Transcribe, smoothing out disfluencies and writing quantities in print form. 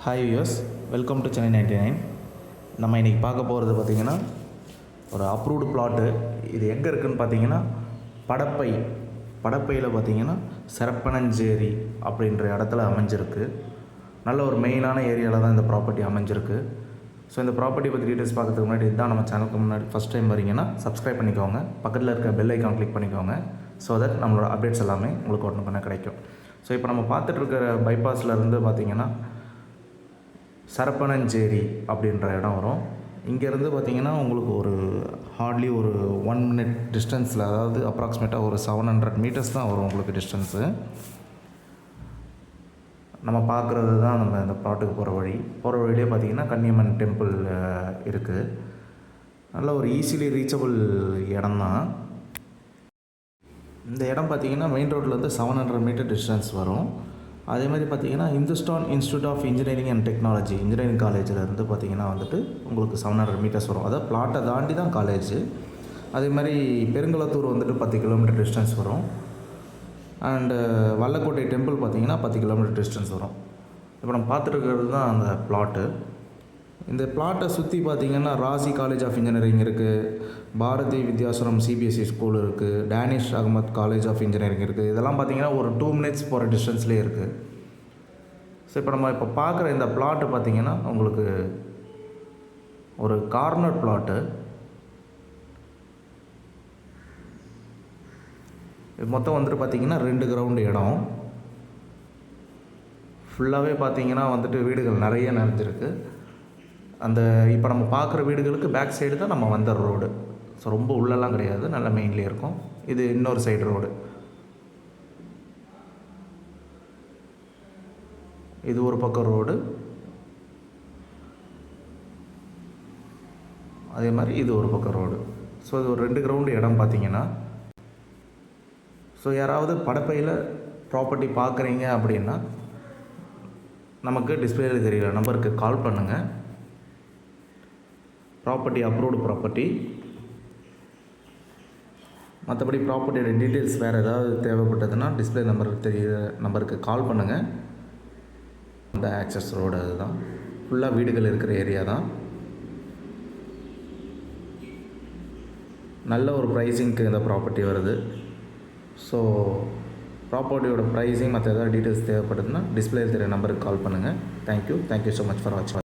Hi views, welcome to Chennai 99. நம்ம இன்றைக்கி பார்க்க போகிறது பார்த்திங்கன்னா ஒரு அப்ரூவ்டு பிளாட்டு. இது எங்கே இருக்குதுன்னு பார்த்தீங்கன்னா படப்பையில் பார்த்திங்கன்னா செரப்பனஞ்சேரி அப்படின்ற இடத்துல அமைஞ்சிருக்கு. நல்ல ஒரு மெயினான ஏரியாவில் தான் இந்த ப்ராப்பர்ட்டி அமைஞ்சிருக்கு. ஸோ இந்த ப்ராப்பர்ட்டி பற்றி டீட்டெயில்ஸ் பார்க்கறதுக்கு முன்னாடி இதுதான் நம்ம சேனலுக்கு முன்னாடி ஃபஸ்ட் டைம் வரீங்கன்னா சப்ஸ்கிரைப் பண்ணிக்கோங்க, பக்கத்தில் இருக்க பெல் ஐக்கான் கிளிக் பண்ணிக்கோங்க. ஸோ தட் நம்மளோட அப்டேட்ஸ் எல்லாமே உங்களுக்கு ஒன்று கிடைக்கும். ஸோ இப்போ நம்ம பார்த்துட்ருக்கிற பைபாஸ்லேருந்து பார்த்திங்கன்னா செரப்பனஞ்சேரி அப்படின்ற இடம் வரும். இங்கேருந்து பார்த்திங்கன்னா உங்களுக்கு ஒரு ஹார்ட்லி ஒரு 1 minute டிஸ்டன்ஸில், அதாவது அப்ராக்சிமேட்டாக ஒரு 700 மீட்டர்ஸ் தான் வரும் உங்களுக்கு டிஸ்டன்ஸு. நம்ம பார்க்குறது தான் நம்ம இந்த ப்ளாட்டுக்கு போகிற வழியிலே பார்த்திங்கன்னா கன்னியம்மன் டெம்பிள் இருக்குது. நல்ல ஒரு ஈஸிலி ரீச்சபிள் இடம் தான். இந்த இடம் பார்த்திங்கன்னா மெயின் ரோட்லேருந்து 700 மீட்டர் டிஸ்டன்ஸ் வரும். அதே மாதிரி பார்த்திங்கன்னா Hindustan institute of engineering and technology engineering காலேஜிலேருந்து பார்த்திங்கன்னா வந்துட்டு உங்களுக்கு 700 மீட்டர்ஸ் வரும். அதாவது பிளாட்டை தாண்டி தான் காலேஜ். அதே மாதிரி பெருங்குளத்தூர் வந்துட்டு 10 கிலோமீட்டர் டிஸ்டன்ஸ் வரும். அண்டு வல்லக்கோட்டை டெம்பிள் பார்த்திங்கன்னா 10 கிலோமீட்டர் டிஸ்டன்ஸ் வரும். இப்போ நம்ம பார்த்துட்டு தான் அந்த பிளாட்டு. இந்த பிளாட்டை சுற்றி பார்த்திங்கன்னா ராசி காலேஜ் ஆஃப் இன்ஜினியரிங் இருக்குது, பாரதி வித்யாசரம் சிபிஎஸ்சி ஸ்கூல் இருக்குது, Danish Ahmed college of engineering இருக்குது. இதெல்லாம் பார்த்திங்கன்னா ஒரு 2 minutes போகிற டிஸ்டன்ஸ்லேயே இருக்குது. ஸோ இப்போ நம்ம பார்க்குற இந்த பிளாட்டு பார்த்திங்கன்னா உங்களுக்கு ஒரு கார்னர் பிளாட்டு. இது மொத்தம் வந்துட்டு பார்த்திங்கன்னா 2 கிரவுண்டு இடம். ஃபுல்லாகவே பார்த்திங்கன்னா வந்துட்டு வீடுகள் நிறைய நிறைஞ்சிருக்கு. அந்த இப்போ நம்ம பார்க்குற வீடுகளுக்கு பேக் சைடு தான் நம்ம வந்த ரோடு. ஸோ ரொம்ப உள்ளெல்லாம் கிடையாது, நல்ல மெயின்லேயே இருக்கும். இது இன்னொரு சைடு ரோடு. இது ஒரு பக்கம் ரோடு, அதே மாதிரி இது ஒரு பக்கம் ரோடு. ஸோ இது ஒரு 2 கிரவுண்டு இடம் பார்த்திங்கன்னா. ஸோ யாராவது படப்பையில் ப்ராப்பர்ட்டி பார்க்குறீங்க அப்படின்னா நமக்கு டிஸ்பிளேயில் தெரியல நம்பருக்கு கால் பண்ணுங்கள். Property approved property. மற்றபடி ப்ராப்பர்ட்டியோட டீட்டெயில்ஸ் வேறு ஏதாவது தேவைப்பட்டதுன்னா டிஸ்பிளே நம்பருக்கு கால் பண்ணுங்கள். இந்த ஆக்சஸ் ரோடு அதுதான். ஃபுல்லாக வீடுகள் இருக்கிற ஏரியா தான். நல்ல ஒரு ப்ரைஸிங்க்கு இந்த ப்ராப்பர்ட்டி வருது. ஸோ ப்ராப்பர்ட்டியோட ப்ரைஸிங் மற்ற ஏதாவது டீட்டெயில்ஸ் தேவைப்படுதுன்னா டிஸ்பிளே தெரிய நம்பருக்கு கால் பண்ணுங்கள். தேங்க்யூ ஸோ மச் ஃபார் வாட்சிங்.